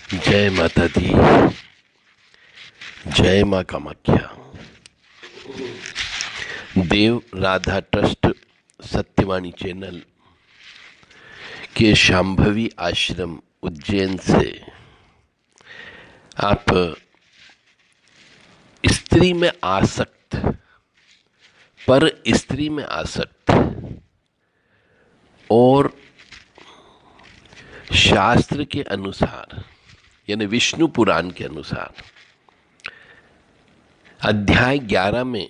जय माता दी। जय माँ कामाख्या। देव राधा ट्रस्ट सत्यवाणी चैनल के शांभवी आश्रम उज्जैन से आप स्त्री में आसक्त, पर स्त्री में आसक्त और शास्त्र के अनुसार यानी विष्णु पुराण के अनुसार अध्याय 11 में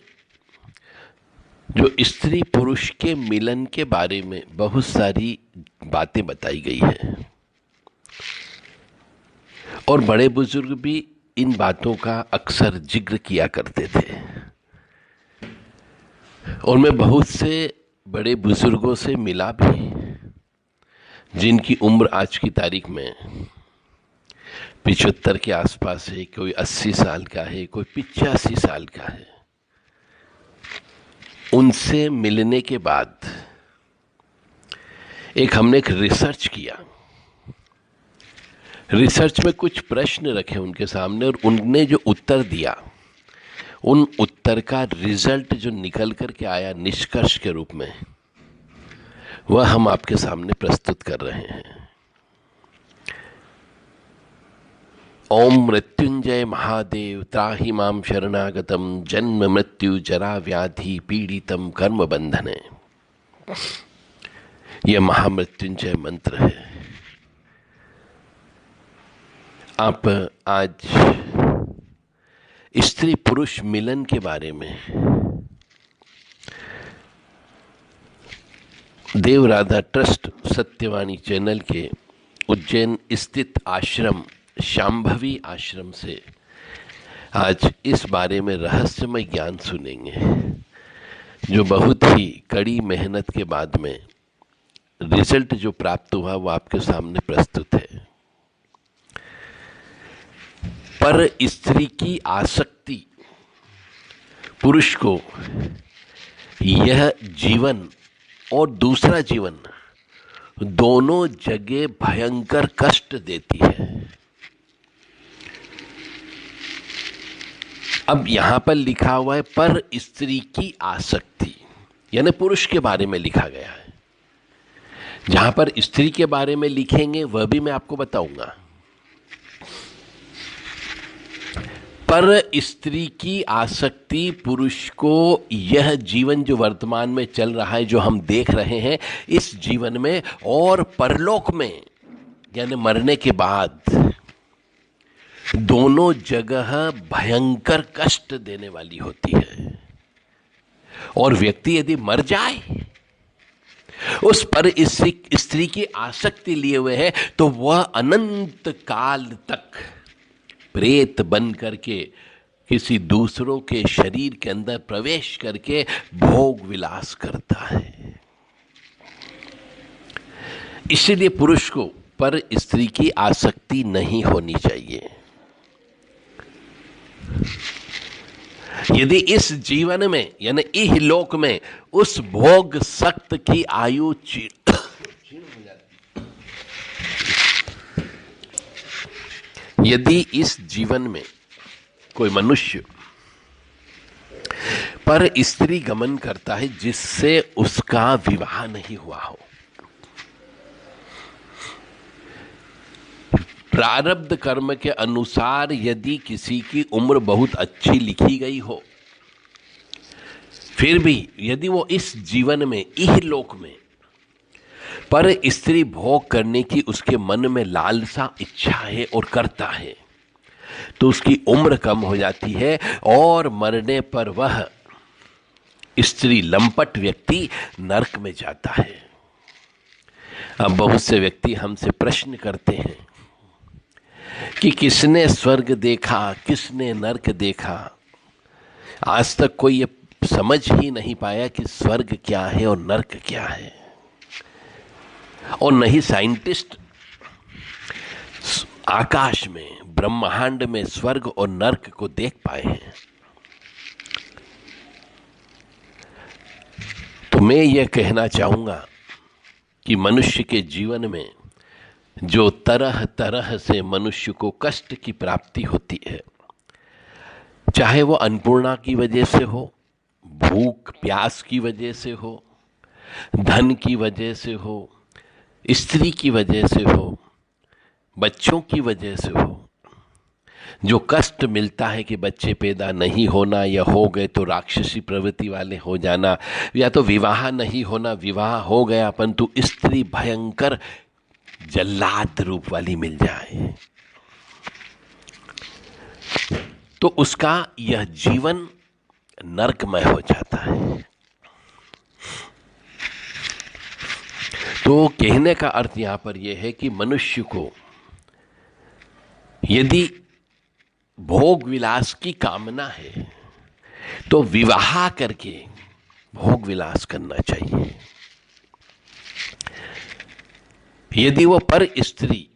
जो स्त्री पुरुष के मिलन के बारे में बहुत सारी बातें बताई गई हैं और बड़े बुजुर्ग भी इन बातों का अक्सर जिक्र किया करते थे। और मैं बहुत से बड़े बुजुर्गों से मिला भी, जिनकी उम्र आज की तारीख में 75 के आसपास है, कोई 80 साल का है, कोई 85 साल का है। उनसे मिलने के बाद हमने एक रिसर्च किया। रिसर्च में कुछ प्रश्न रखे उनके सामने और उनने जो उत्तर दिया, उन उत्तर का रिजल्ट जो निकल करके आया निष्कर्ष के रूप में, वह हम आपके सामने प्रस्तुत कर रहे हैं। ओम मृत्युंजय महादेव त्राहि माम शरणागतम जन्म मृत्यु जरा व्याधि पीड़ितम कर्म बंधने। यह महामृत्युंजय मंत्र है। आप आज स्त्री पुरुष मिलन के बारे में देव राधा ट्रस्ट सत्यवाणी चैनल के उज्जैन स्थित आश्रम शांभवी आश्रम से आज इस बारे में रहस्यमय ज्ञान सुनेंगे, जो बहुत ही कड़ी मेहनत के बाद में रिजल्ट जो प्राप्त हुआ वो आपके सामने प्रस्तुत है। पर स्त्री की आसक्ति पुरुष को यह जीवन और दूसरा जीवन दोनों जगह भयंकर कष्ट देती है। अब यहां पर लिखा हुआ है पर स्त्री की आसक्ति, यानी पुरुष के बारे में लिखा गया है। जहां पर स्त्री के बारे में लिखेंगे वह भी मैं आपको बताऊंगा। पर स्त्री की आसक्ति पुरुष को यह जीवन जो वर्तमान में चल रहा है, जो हम देख रहे हैं, इस जीवन में और परलोक में यानी मरने के बाद दोनों जगह भयंकर कष्ट देने वाली होती है। और व्यक्ति यदि मर जाए उस पर स्त्री की आसक्ति लिए हुए है तो वह अनंत काल तक प्रेत बन करके किसी दूसरों के शरीर के अंदर प्रवेश करके भोग विलास करता है। इसलिए पुरुष को पर स्त्री की आसक्ति नहीं होनी चाहिए। यदि इस जीवन में यानी इहलोक में उस भोग सक्त की आयु क्षीण हो जाती, यदि इस जीवन में कोई मनुष्य पर स्त्री गमन करता है जिससे उसका विवाह नहीं हुआ हो, प्रारब्ध कर्म के अनुसार यदि किसी की उम्र बहुत अच्छी लिखी गई हो, फिर भी यदि वो इस जीवन में इहलोक में पर स्त्री भोग करने की उसके मन में लालसा इच्छा है और करता है, तो उसकी उम्र कम हो जाती है और मरने पर वह स्त्री लंपट व्यक्ति नरक में जाता है। अब बहुत से व्यक्ति हमसे प्रश्न करते हैं कि किसने स्वर्ग देखा, किसने नरक देखा। आज तक कोई ये समझ ही नहीं पाया कि स्वर्ग क्या है और नरक क्या है, और नहीं साइंटिस्ट आकाश में ब्रह्मांड में स्वर्ग और नरक को देख पाए हैं। तो मैं यह कहना चाहूंगा कि मनुष्य के जीवन में जो तरह तरह से मनुष्य को कष्ट की प्राप्ति होती है, चाहे वो अन्नपूर्णा की वजह से हो, भूख प्यास की वजह से हो, धन की वजह से हो, स्त्री की वजह से हो, बच्चों की वजह से हो। जो कष्ट मिलता है कि बच्चे पैदा नहीं होना, या हो गए तो राक्षसी प्रवृत्ति वाले हो जाना, या तो विवाह नहीं होना, विवाह हो गया परंतु स्त्री भयंकर जल्लाद रूप वाली मिल जाए, तो उसका यह जीवन नरकमय हो जाता है। तो कहने का अर्थ यहां पर यह है कि मनुष्य को यदि भोग विलास की कामना है तो विवाह करके भोग विलास करना चाहिए। यदि वो पर स्त्री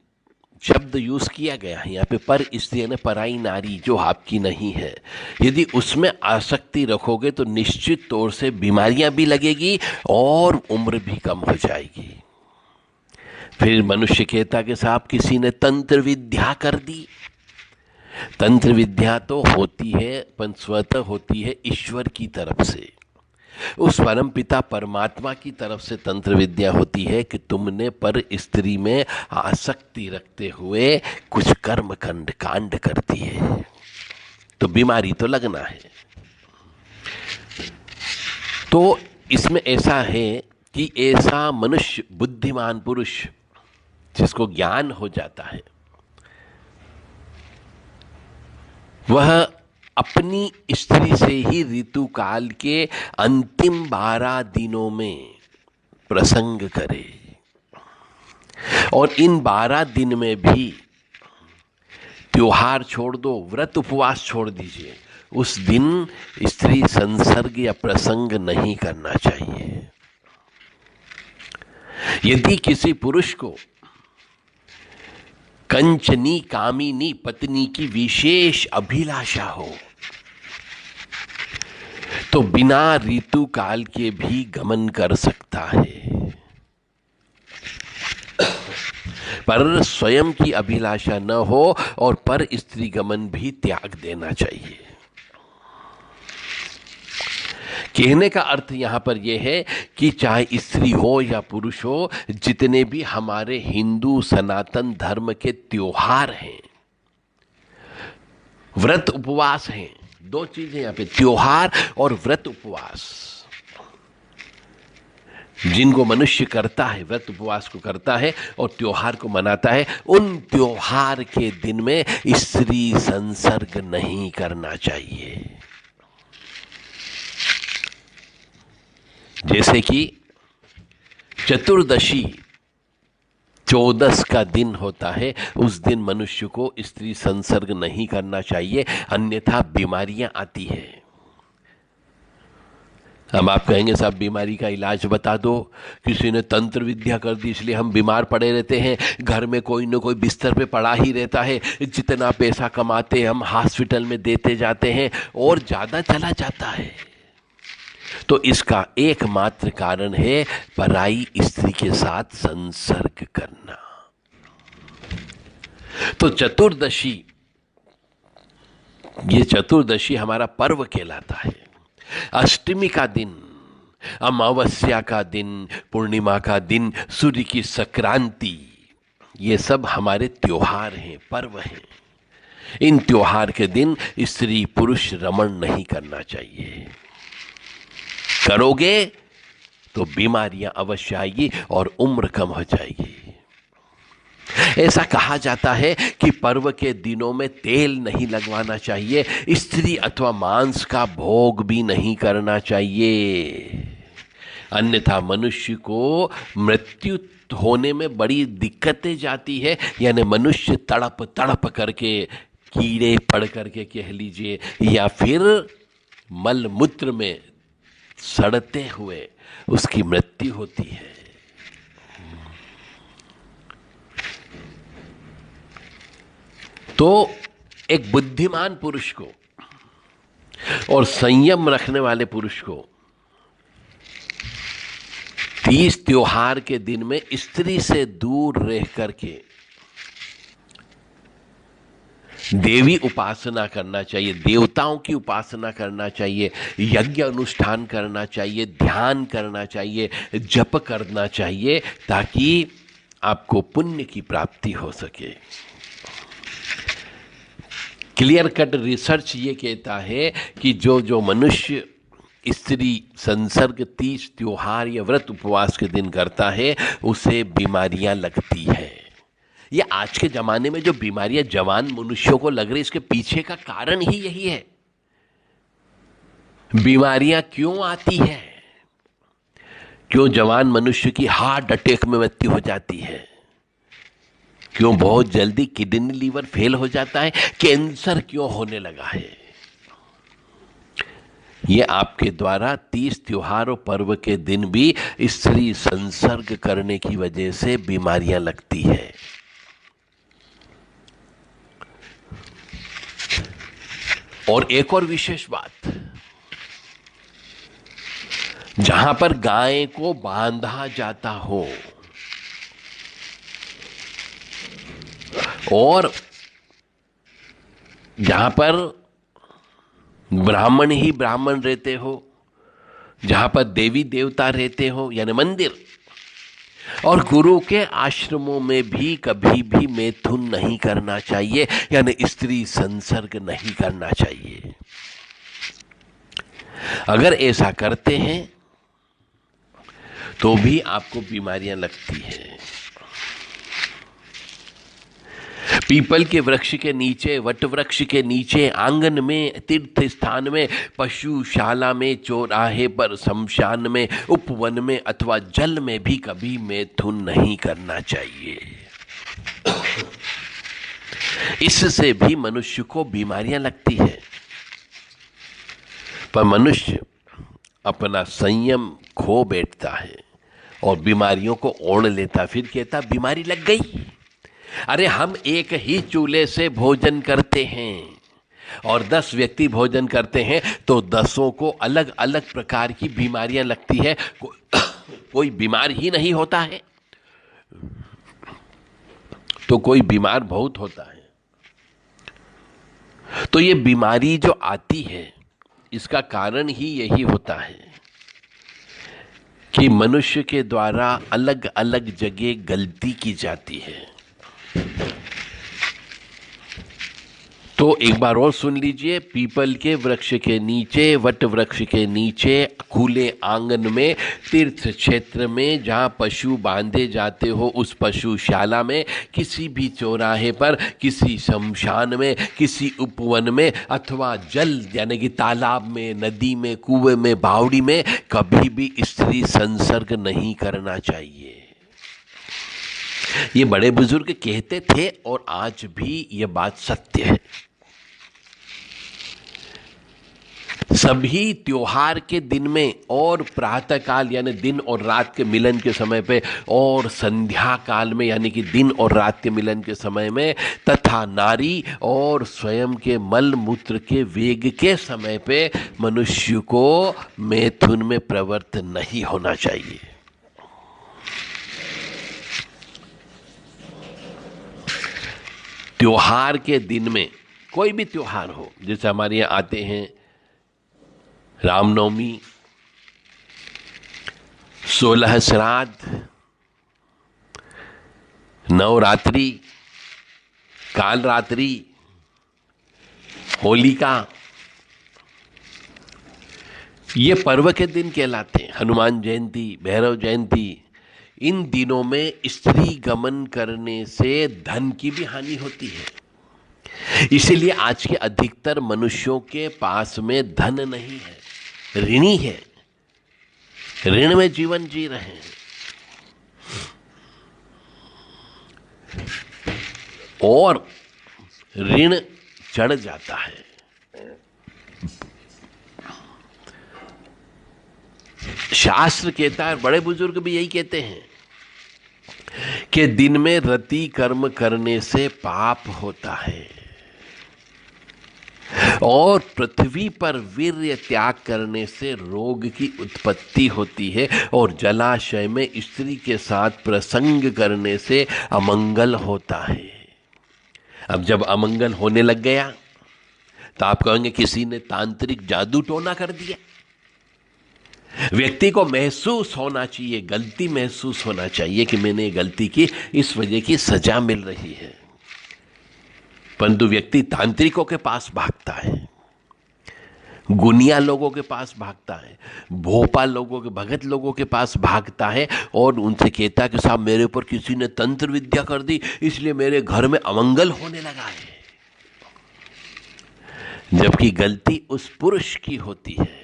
शब्द यूज किया गया है यहाँ पे, पर स्त्री यानी पराई नारी जो आपकी नहीं है, यदि उसमें आसक्ति रखोगे तो निश्चित तौर से बीमारियां भी लगेगी और उम्र भी कम हो जाएगी। फिर मनुष्य कहता कि साहब किसी ने तंत्र विद्या कर दी। तंत्र विद्या तो होती है पर स्वतः होती है ईश्वर की तरफ से, उस परम पिता परमात्मा की तरफ से तंत्र विद्या होती है कि तुमने पर स्त्री में आसक्ति रखते हुए कुछ कर्म कांड कर दिए, तो बीमारी तो लगना है। तो इसमें ऐसा है कि ऐसा मनुष्य, बुद्धिमान पुरुष जिसको ज्ञान हो जाता है, वह अपनी स्त्री से ही ऋतु काल के अंतिम 12 दिनों में प्रसंग करे, और इन 12 दिन में भी त्योहार छोड़ दो, व्रत उपवास छोड़ दीजिए, उस दिन स्त्री संसर्ग या प्रसंग नहीं करना चाहिए। यदि किसी पुरुष को कंचनी कामिनी पत्नी की विशेष अभिलाषा हो तो बिना ऋतु काल के भी गमन कर सकता है, पर स्वयं की अभिलाषा न हो और पर स्त्री गमन भी त्याग देना चाहिए। कहने का अर्थ यहां पर यह है कि चाहे स्त्री हो या पुरुष हो, जितने भी हमारे हिंदू सनातन धर्म के त्योहार हैं, व्रत उपवास हैं, दो चीजें यहां पे, त्योहार और व्रत उपवास, जिनको मनुष्य करता है, व्रत उपवास को करता है और त्योहार को मनाता है, उन त्योहार के दिन में स्त्री संसर्ग नहीं करना चाहिए। जैसे कि चतुर्दशी 14 का दिन होता है, उस दिन मनुष्य को स्त्री संसर्ग नहीं करना चाहिए, अन्यथा बीमारियां आती है। अब आप कहेंगे साहब बीमारी का इलाज बता दो, किसी ने तंत्र विद्या कर दी इसलिए हम बीमार पड़े रहते हैं, घर में कोई न कोई बिस्तर पे पड़ा ही रहता है, जितना पैसा कमाते हम हॉस्पिटल में देते जाते हैं और ज़्यादा चला जाता है। तो इसका एकमात्र कारण है पराई स्त्री के साथ संसर्ग करना। तो चतुर्दशी, ये चतुर्दशी हमारा पर्व कहलाता है। अष्टमी का दिन, अमावस्या का दिन, पूर्णिमा का दिन, सूर्य की संक्रांति, ये सब हमारे त्योहार हैं, पर्व हैं। इन त्योहार के दिन स्त्री पुरुष रमण नहीं करना चाहिए। करोगे तो बीमारियां अवश्य आएगी और उम्र कम हो जाएगी। ऐसा कहा जाता है कि पर्व के दिनों में तेल नहीं लगवाना चाहिए, स्त्री अथवा मांस का भोग भी नहीं करना चाहिए, अन्यथा मनुष्य को मृत्यु होने में बड़ी दिक्कतें जाती है। यानी मनुष्य तड़प तड़प करके, कीड़े पड़ करके कह लीजिए, या फिर मल मूत्र में सड़ते हुए उसकी मृत्यु होती है। तो एक बुद्धिमान पुरुष को और संयम रखने वाले पुरुष को 30 त्योहार के दिन में स्त्री से दूर रह करके देवी उपासना करना चाहिए, देवताओं की उपासना करना चाहिए, यज्ञ अनुष्ठान करना चाहिए, ध्यान करना चाहिए, जप करना चाहिए, ताकि आपको पुण्य की प्राप्ति हो सके। क्लियर कट रिसर्च ये कहता है कि जो मनुष्य स्त्री संसर्ग, तीज, त्योहार या व्रत उपवास के दिन करता है, उसे बीमारियां लगती है। ये आज के जमाने में जो बीमारियां जवान मनुष्यों को लग रही, इसके पीछे का कारण ही यही है। बीमारियां क्यों आती है? क्यों जवान मनुष्य की हार्ट अटैक में मृत्यु हो जाती है? क्यों बहुत जल्दी किडनी लीवर फेल हो जाता है? कैंसर क्यों होने लगा है? ये आपके द्वारा तीज, त्योहार और पर्व के दिन भी स्त्री संसर्ग करने की वजह से बीमारियां लगती है। और एक और विशेष बात, जहां पर गाय को बांधा जाता हो और जहां पर ब्राह्मण ही ब्राह्मण रहते हो, जहां पर देवी देवता रहते हो यानी मंदिर, और गुरु के आश्रमों में भी कभी भी मैथुन नहीं करना चाहिए, यानी स्त्री संसर्ग नहीं करना चाहिए। अगर ऐसा करते हैं तो भी आपको बीमारियां लगती हैं। पीपल के वृक्ष के नीचे, वट वृक्ष के नीचे, आंगन में, तीर्थ स्थान में, पशुशाला में, चौराहे पर, शमशान में, उपवन में अथवा जल में भी कभी मैथुन नहीं करना चाहिए। इससे भी मनुष्य को बीमारियां लगती है। पर मनुष्य अपना संयम खो बैठता है और बीमारियों को ओढ़ लेता, फिर कहता बीमारी लग गई। अरे हम एक ही चूल्हे से भोजन करते हैं और 10 व्यक्ति भोजन करते हैं तो 10 को अलग अलग प्रकार की बीमारियां लगती है। कोई बीमार ही नहीं होता है, तो कोई बीमार बहुत होता है। तो ये बीमारी जो आती है, इसका कारण ही यही होता है कि मनुष्य के द्वारा अलग अलग जगह गलती की जाती है। तो एक बार और सुन लीजिए, पीपल के वृक्ष के नीचे, वट वृक्ष के नीचे, खुले आंगन में, तीर्थ क्षेत्र में, जहां पशु बांधे जाते हो उस पशुशाला में, किसी भी चौराहे पर, किसी शमशान में, किसी उपवन में अथवा जल यानी कि तालाब में, नदी में, कुएं में, बावड़ी में कभी भी स्त्री संसर्ग नहीं करना चाहिए। ये बड़े बुजुर्ग कहते थे और आज भी ये बात सत्य है। सभी त्योहार के दिन में और प्रातः काल यानी दिन और रात के मिलन के समय पे, और संध्या काल में यानी कि दिन और रात के मिलन के समय में, तथा नारी और स्वयं के मल मूत्र के वेग के समय पे मनुष्य को मैथुन में प्रवृत्त नहीं होना चाहिए। त्योहार के दिन में, कोई भी त्योहार हो, जैसे हमारे यहाँ आते हैं रामनवमी, 16 श्राद्ध, नवरात्रि, कालरात्रि, होलिका, ये पर्व के दिन कहलाते हैं। हनुमान जयंती, भैरव जयंती, इन दिनों में स्त्री गमन करने से धन की भी हानि होती है। इसीलिए आज के अधिकतर मनुष्यों के पास में धन नहीं है, ऋणी है, ऋण में जीवन जी रहे हैं। और ऋण चढ़ जाता है। शास्त्र कहता है, बड़े बुजुर्ग भी यही कहते हैं कि दिन में रति कर्म करने से पाप होता है और पृथ्वी पर वीर्य त्याग करने से रोग की उत्पत्ति होती है, और जलाशय में स्त्री के साथ प्रसंग करने से अमंगल होता है। अब जब अमंगल होने लग गया तो आप कहेंगे किसी ने तांत्रिक जादू टोना कर दिया। व्यक्ति को महसूस होना चाहिए, गलती महसूस होना चाहिए कि मैंने गलती की, इस वजह की सजा मिल रही है। परंतु व्यक्ति तांत्रिकों के पास भागता है, गुनिया लोगों के पास भागता है, भोपाल लोगों के, भगत लोगों के पास भागता है और उनसे कहता है कि साहब मेरे ऊपर किसी ने तंत्र विद्या कर दी, इसलिए मेरे घर में अमंगल होने लगा है। जबकि गलती उस पुरुष की होती है।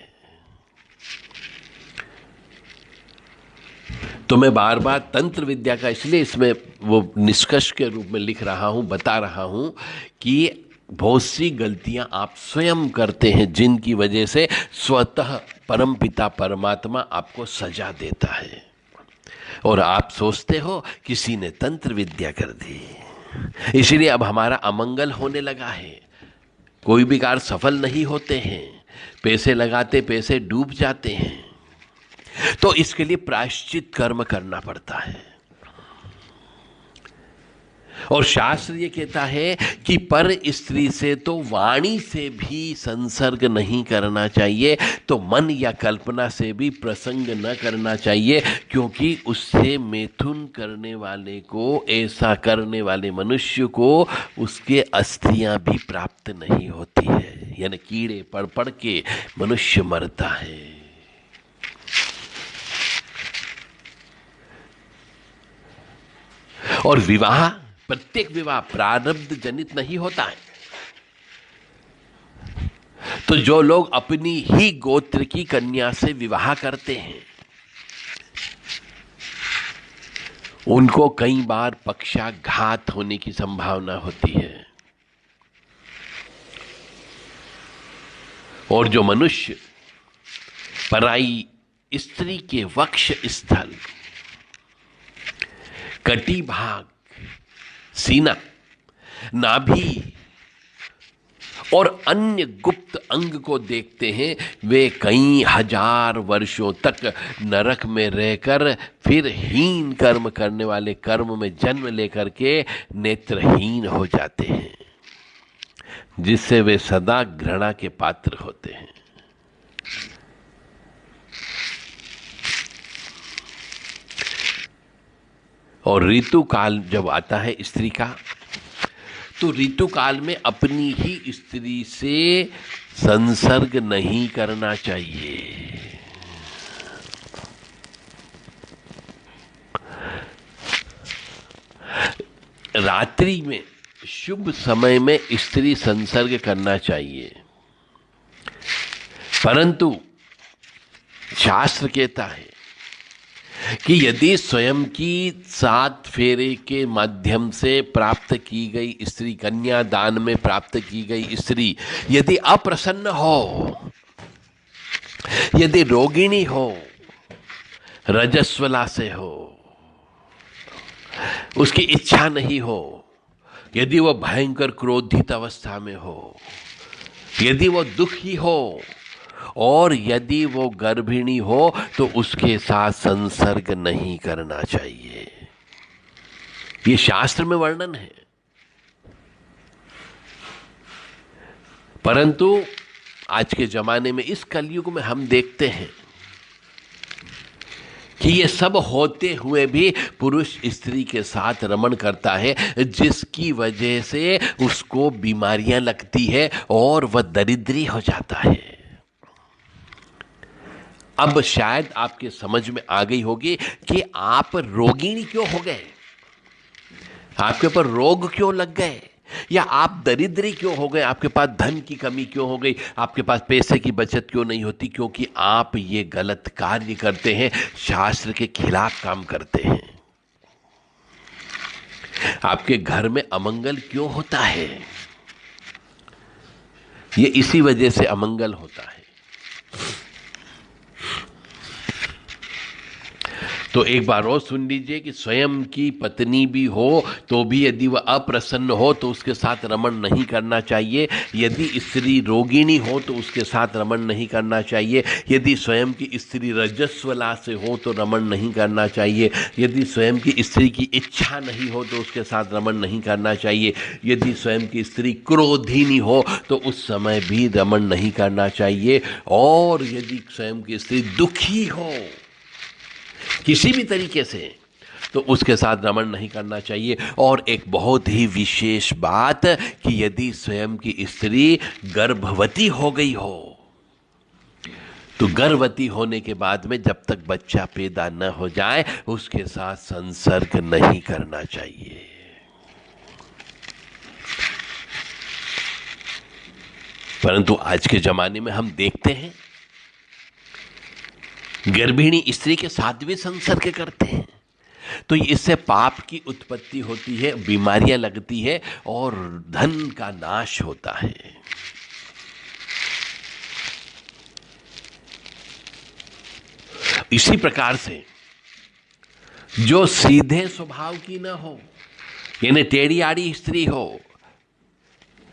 तो मैं बार बार तंत्र विद्या का इसलिए इसमें वो निष्कर्ष के रूप में लिख रहा हूं, बता रहा हूं कि बहुत सी गलतियां आप स्वयं करते हैं जिनकी वजह से स्वतः परमपिता परमात्मा आपको सजा देता है और आप सोचते हो किसी ने तंत्र विद्या कर दी, इसलिए अब हमारा अमंगल होने लगा है, कोई भी कार्य सफल नहीं होते हैं, पैसे लगाते पैसे डूब जाते हैं। तो इसके लिए प्रायश्चित कर्म करना पड़ता है। और शास्त्र ये कहता है कि पर स्त्री से तो वाणी से भी संसर्ग नहीं करना चाहिए, तो मन या कल्पना से भी प्रसंग न करना चाहिए, क्योंकि उससे मैथुन करने वाले को, ऐसा करने वाले मनुष्य को उसके अस्थियां भी प्राप्त नहीं होती है, यानी कीड़े पड़ पड़ के मनुष्य मरता है। और विवाह, प्रत्येक विवाह प्रारब्ध जनित नहीं होता है। तो जो लोग अपनी ही गोत्र की कन्या से विवाह करते हैं उनको कई बार पक्षाघात होने की संभावना होती है। और जो मनुष्य पराई स्त्री के वक्ष स्थल, कटी भाग, सीना, नाभि और अन्य गुप्त अंग को देखते हैं, वे कई हजार वर्षों तक नरक में रहकर फिर हीन कर्म करने वाले कर्म में जन्म लेकर के नेत्रहीन हो जाते हैं, जिससे वे सदा घृणा के पात्र होते हैं। और ऋतु काल जब आता है स्त्री का, तो ऋतु काल में अपनी ही स्त्री से संसर्ग नहीं करना चाहिए। रात्रि में शुभ समय में स्त्री संसर्ग करना चाहिए, परंतु शास्त्र कहता है कि यदि स्वयं की 7 फेरे के माध्यम से प्राप्त की गई स्त्री, कन्या दान में प्राप्त की गई स्त्री यदि अप्रसन्न हो, यदि रोगिणी हो, रजस्वला से हो, उसकी इच्छा नहीं हो, यदि वो भयंकर क्रोधित अवस्था में हो, यदि वो दुखी हो और यदि वो गर्भिणी हो, तो उसके साथ संसर्ग नहीं करना चाहिए। ये शास्त्र में वर्णन है। परंतु आज के जमाने में, इस कलयुग में हम देखते हैं कि ये सब होते हुए भी पुरुष स्त्री के साथ रमण करता है, जिसकी वजह से उसको बीमारियां लगती है और वह दरिद्री हो जाता है। अब शायद आपके समझ में आ गई होगी कि आप रोगिणी क्यों हो गए, आपके ऊपर रोग क्यों लग गए, या आप दरिद्री क्यों हो गए, आपके पास धन की कमी क्यों हो गई, आपके पास पैसे की बचत क्यों नहीं होती, क्योंकि आप ये गलत कार्य करते हैं, शास्त्र के खिलाफ काम करते हैं। आपके घर में अमंगल क्यों होता है, ये इसी वजह से अमंगल होता है। तो एक बार और सुन लीजिए कि स्वयं की पत्नी भी हो तो भी यदि वह अप्रसन्न हो तो उसके साथ रमण नहीं करना चाहिए। यदि स्त्री रोगिणी हो तो उसके साथ रमण नहीं करना चाहिए। यदि स्वयं की स्त्री रजस्वला से हो तो रमण नहीं करना चाहिए। यदि स्वयं की स्त्री की इच्छा नहीं हो तो उसके साथ रमण नहीं करना चाहिए। यदि स्वयं की स्त्री क्रोधिनी हो तो उस समय भी रमण नहीं करना चाहिए। और यदि स्वयं की स्त्री दुखी हो किसी भी तरीके से तो उसके साथ रमण नहीं करना चाहिए। और एक बहुत ही विशेष बात कि यदि स्वयं की स्त्री गर्भवती हो गई हो तो गर्भवती होने के बाद में जब तक बच्चा पैदा न हो जाए उसके साथ संसर्ग नहीं करना चाहिए। परंतु आज के जमाने में हम देखते हैं गर्भिणी स्त्री के साथ भी संसर्ग करते हैं, तो इससे पाप की उत्पत्ति होती है, बीमारियां लगती है और धन का नाश होता है। इसी प्रकार से जो सीधे स्वभाव की ना हो, यानी टेढ़ी आड़ी स्त्री हो,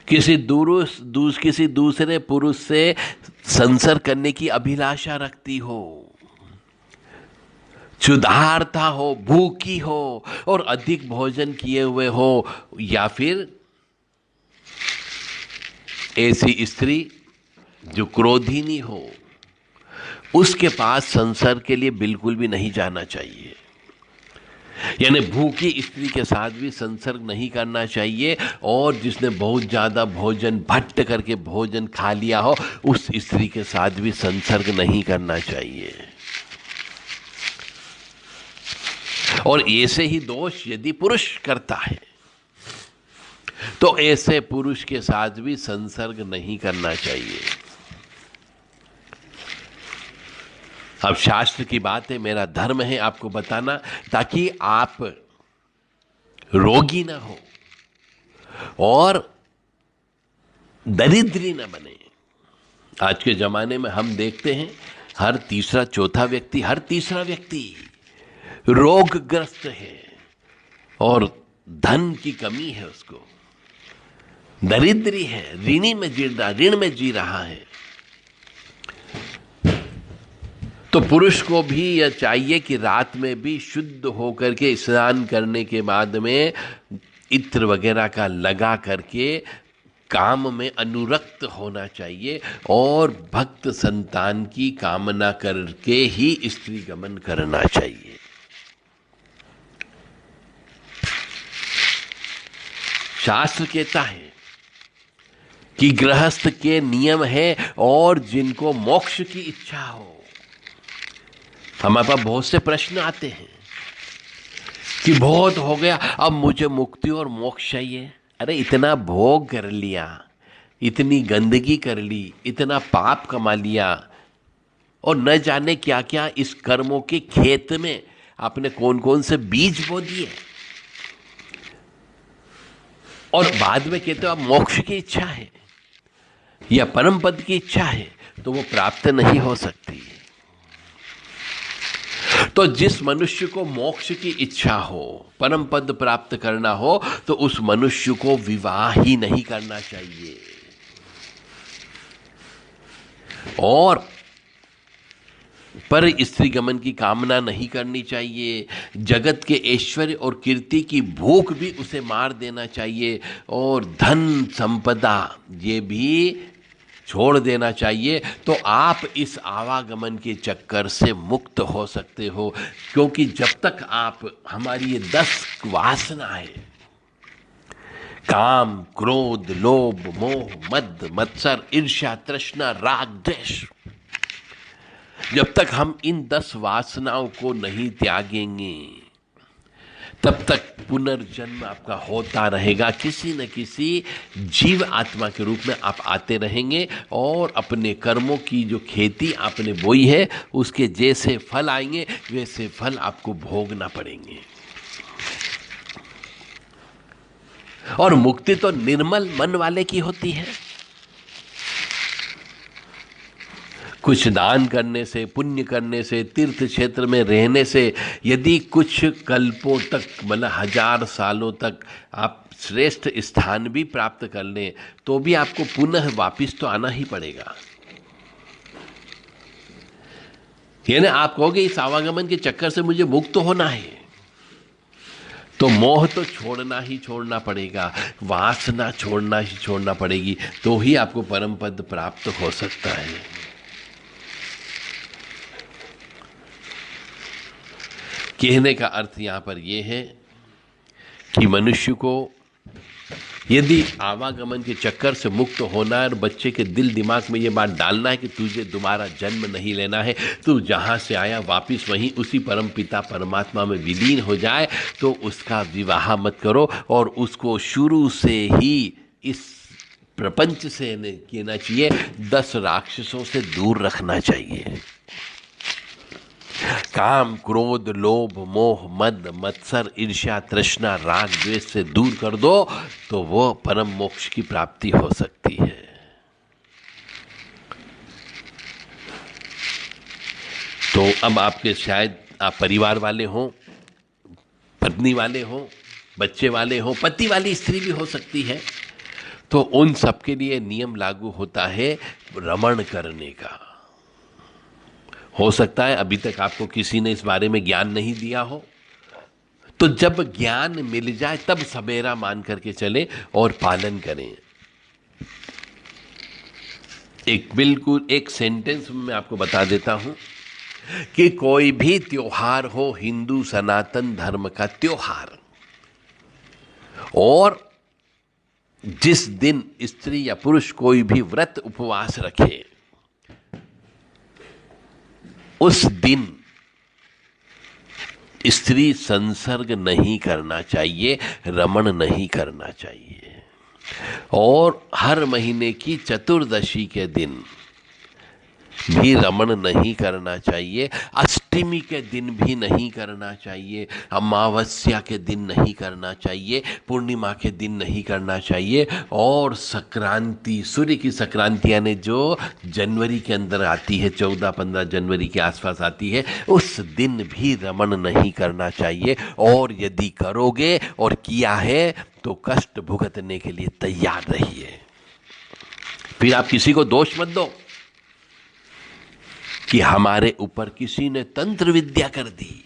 किसी दूसरे पुरुष से संसर्ग करने की अभिलाषा रखती हो, क्षुधार्ता हो, भूखी हो और अधिक भोजन किए हुए हो, या फिर ऐसी स्त्री जो क्रोधिनी हो, उसके पास संसर्ग के लिए बिल्कुल भी नहीं जाना चाहिए। यानी भूखी स्त्री के साथ भी संसर्ग नहीं करना चाहिए और जिसने बहुत ज्यादा भोजन भट्ट करके भोजन खा लिया हो उस स्त्री के साथ भी संसर्ग नहीं करना चाहिए। और ऐसे ही दोष यदि पुरुष करता है तो ऐसे पुरुष के साथ भी संसर्ग नहीं करना चाहिए। अब शास्त्र की बात है, मेरा धर्म है आपको बताना, ताकि आप रोगी ना हो और दरिद्री ना बने। आज के जमाने में हम देखते हैं हर तीसरा व्यक्ति रोगग्रस्त है और धन की कमी है, उसको दरिद्री है, ऋण में जी रहा है। तो पुरुष को भी यह चाहिए कि रात में भी शुद्ध होकर के स्नान करने के बाद में इत्र वगैरह का लगा करके काम में अनुरक्त होना चाहिए और भक्त संतान की कामना करके ही स्त्री गमन करना चाहिए। शास्त्र कहता है कि गृहस्थ के नियम है और जिनको मोक्ष की इच्छा हो। हमारे पास बहुत से प्रश्न आते हैं कि बहुत हो गया, अब मुझे मुक्ति और मोक्ष चाहिए। अरे इतना भोग कर लिया, इतनी गंदगी कर ली, इतना पाप कमा लिया और न जाने क्या क्या इस कर्मों के खेत में आपने कौन कौन से बीज बो दिए, और बाद में कहते हो अब मोक्ष की इच्छा है या परम पद की इच्छा है, तो वो प्राप्त नहीं हो सकती। तो जिस मनुष्य को मोक्ष की इच्छा हो, परम पद प्राप्त करना हो, तो उस मनुष्य को विवाह ही नहीं करना चाहिए और पर स्त्री गमन की कामना नहीं करनी चाहिए। जगत के ऐश्वर्य और कीर्ति की भूख भी उसे मार देना चाहिए और धन संपदा ये भी छोड़ देना चाहिए। तो आप इस आवागमन के चक्कर से मुक्त हो सकते हो, क्योंकि जब तक आप हमारी ये 10 वासनाएं, काम, क्रोध, लोभ, मोह, मद, मत्सर, ईर्ष्या, तृष्णा, राग, द्वेष, जब तक हम इन 10 वासनाओं को नहीं त्यागेंगे तब तक पुनर्जन्म आपका होता रहेगा। किसी न किसी जीव आत्मा के रूप में आप आते रहेंगे और अपने कर्मों की जो खेती आपने बोई है उसके जैसे फल आएंगे वैसे फल आपको भोगना पड़ेंगे। और मुक्ति तो निर्मल मन वाले की होती है। कुछ दान करने से, पुण्य करने से, तीर्थ क्षेत्र में रहने से यदि कुछ कल्पों तक, मतलब 1000 सालों तक आप श्रेष्ठ स्थान भी प्राप्त कर लें, तो भी आपको पुनः वापिस तो आना ही पड़ेगा। यानी आप कहोगे इस आवागमन के चक्कर से मुझे मुक्त होना है, तो मोह तो छोड़ना ही छोड़ना पड़ेगा, वासना छोड़ना ही छोड़ना पड़ेगी, तो ही आपको परम पद प्राप्त हो सकता है। कहने का अर्थ यहां पर यह है कि मनुष्य को यदि आवागमन के चक्कर से मुक्त होना है और बच्चे के दिल दिमाग में ये बात डालना है कि तुझे दोबारा जन्म नहीं लेना है, तू जहाँ से आया वापिस वहीं उसी परम पिता परमात्मा में विलीन हो जाए, तो उसका विवाह मत करो और उसको शुरू से ही इस प्रपंच से कहना चाहिए 10 राक्षसों से दूर रखना चाहिए। काम, क्रोध, लोभ, मोह, मद, मत्सर, ईर्ष्या, तृष्णा, राग, द्वेष से दूर कर दो, तो वो परम मोक्ष की प्राप्ति हो सकती है। तो अब आपके शायद आप परिवार वाले हो, पत्नी वाले हो, बच्चे वाले हो, पति वाली स्त्री भी हो सकती है, तो उन सबके लिए नियम लागू होता है रमण करने का। हो सकता है अभी तक आपको किसी ने इस बारे में ज्ञान नहीं दिया हो, तो जब ज्ञान मिल जाए तब सवेरा मान करके चले और पालन करें। बिल्कुल एक सेंटेंस में मैं आपको बता देता हूं कि कोई भी त्योहार हो, हिंदू सनातन धर्म का त्योहार, और जिस दिन स्त्री या पुरुष कोई भी व्रत उपवास रखे, उस दिन स्त्री संसर्ग नहीं करना चाहिए, रमण नहीं करना चाहिए। और हर महीने की चतुर्दशी के दिन भी रमण नहीं करना चाहिए, अष्टमी के दिन भी नहीं करना चाहिए, अमावस्या के दिन नहीं करना चाहिए, पूर्णिमा के दिन नहीं करना चाहिए, और संक्रांति, सूर्य की संक्रांति यानी जो जनवरी के अंदर आती है, 14-15 जनवरी के आसपास आती है, उस दिन भी रमण नहीं करना चाहिए। और यदि करोगे और किया है तो कष्ट भुगतने के लिए तैयार रहिए। फिर आप किसी को दोष मत दो कि हमारे ऊपर किसी ने तंत्र विद्या कर दी।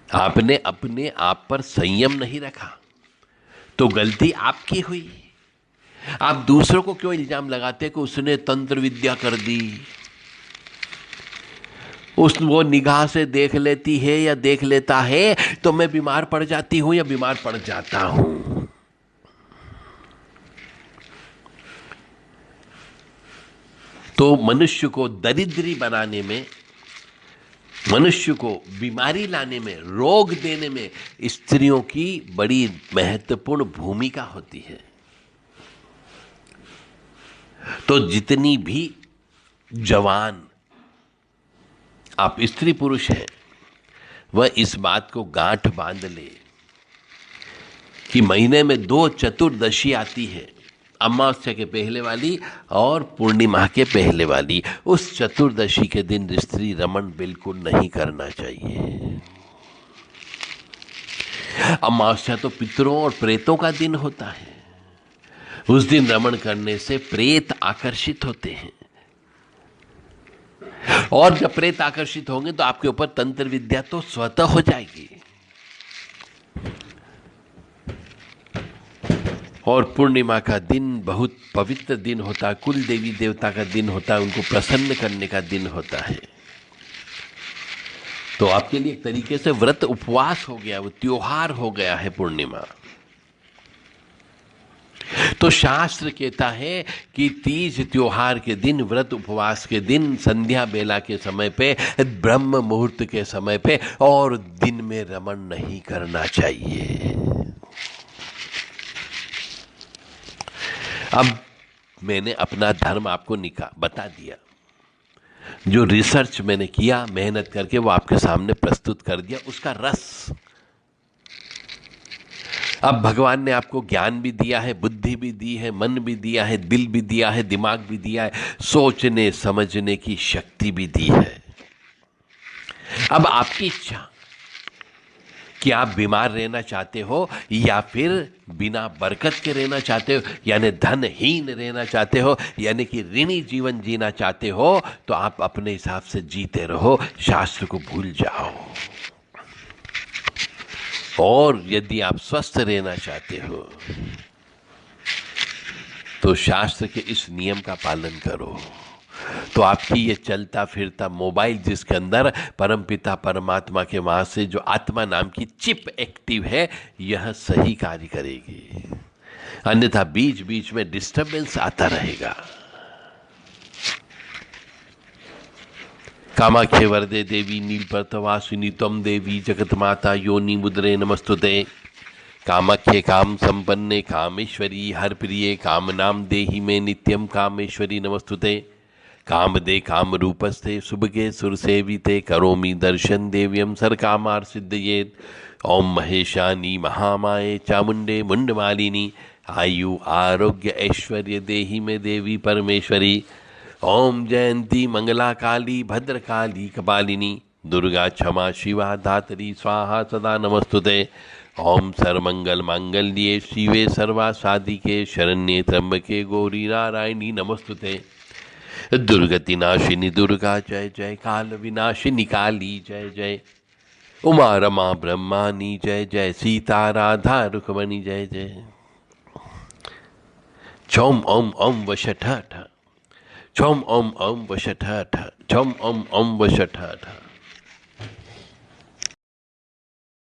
आपने अपने आप पर संयम नहीं रखा तो गलती आपकी हुई। आप दूसरों को क्यों इल्जाम लगाते कि उसने तंत्र विद्या कर दी, वो निगाह से देख लेती है या देख लेता है तो मैं बीमार पड़ जाती हूं या बीमार पड़ जाता हूं। तो मनुष्य को दरिद्री बनाने में, मनुष्य को बीमारी लाने में, रोग देने में स्त्रियों की बड़ी महत्वपूर्ण भूमिका होती है। तो जितनी भी जवान आप स्त्री पुरुष हैं, वह इस बात को गांठ बांध ले कि महीने में 2 चतुर्दशी आती है, अमावस्या के पहले वाली और पूर्णिमा के पहले वाली। उस चतुर्दशी के दिन स्त्री रमण बिल्कुल नहीं करना चाहिए। अमावस्या तो पितरों और प्रेतों का दिन होता है, उस दिन रमण करने से प्रेत आकर्षित होते हैं, और जब प्रेत आकर्षित होंगे तो आपके ऊपर तंत्र विद्या तो स्वतः हो जाएगी। और पूर्णिमा का दिन बहुत पवित्र दिन होता है, कुल देवी देवता का दिन होता है, उनको प्रसन्न करने का दिन होता है। तो आपके लिए एक तरीके से व्रत उपवास हो गया, वो त्योहार हो गया है पूर्णिमा। तो शास्त्र कहता है कि तीज त्योहार के दिन, व्रत उपवास के दिन, संध्या बेला के समय पे, ब्रह्म मुहूर्त के समय पे और दिन में रमण नहीं करना चाहिए। अब मैंने अपना धर्म आपको बता दिया, जो रिसर्च मैंने किया मेहनत करके वो आपके सामने प्रस्तुत कर दिया, उसका रस। अब भगवान ने आपको ज्ञान भी दिया है, बुद्धि भी दी है, मन भी दिया है, दिल भी दिया है, दिमाग भी दिया है, सोचने समझने की शक्ति भी दी है। अब आपकी इच्छा कि आप बीमार रहना चाहते हो या फिर बिना बरकत के रहना चाहते हो, यानी धनहीन रहना चाहते हो, यानी कि ऋणी जीवन जीना चाहते हो, तो आप अपने हिसाब से जीते रहो, शास्त्र को भूल जाओ। और यदि आप स्वस्थ रहना चाहते हो तो शास्त्र के इस नियम का पालन करो। तो आपकी ये चलता फिरता मोबाइल जिसके अंदर परमपिता परमात्मा के वहां से जो आत्मा नाम की चिप एक्टिव है, यह सही कार्य करेगी, अन्यथा बीच बीच में डिस्टरबेंस आता रहेगा। कामाख्ये वरदे देवी नीलपर्तवासिनी त्वं देवी जगत माता योनि मुद्रे नमस्तुते। कामाख्ये काम संपन्ने कामेश्वरी हर प्रिये काम नाम देहि में नित्यम कामेश्वरी नमस्तुते। काम दे काम रूपस्ते सुभगे सुरसेविते करोमि दर्शन देव्यम सर कामार सिद्धयेत। ओम महेशानी महामाये चामुंडे मुंडमालिनी आयु आरोग्य ऐश्वर्य देहि में देवी परमेश्वरी। ओम जयंती मंगला काली भद्रकाली कपालिनी दुर्गा क्षमा शिवा धात्री स्वाहा सदा नमस्तुते। ओम सर्वमंगल मांगल्ये शिवे सर्वा साधिके शरण्ये त्र्यंबके गौरी नारायणी नमस्तुते। दुर्गति नाशिनी दुर्गा जय जय, काल विनाशिनी काली जय जय, उमा रमा ब्रह्मानी जय जय, सीता राधा रुक्मणी जय जय। छौम ओम ओम वशठ छौम ओम ओम वशठ छौम ओम ओम वशठ।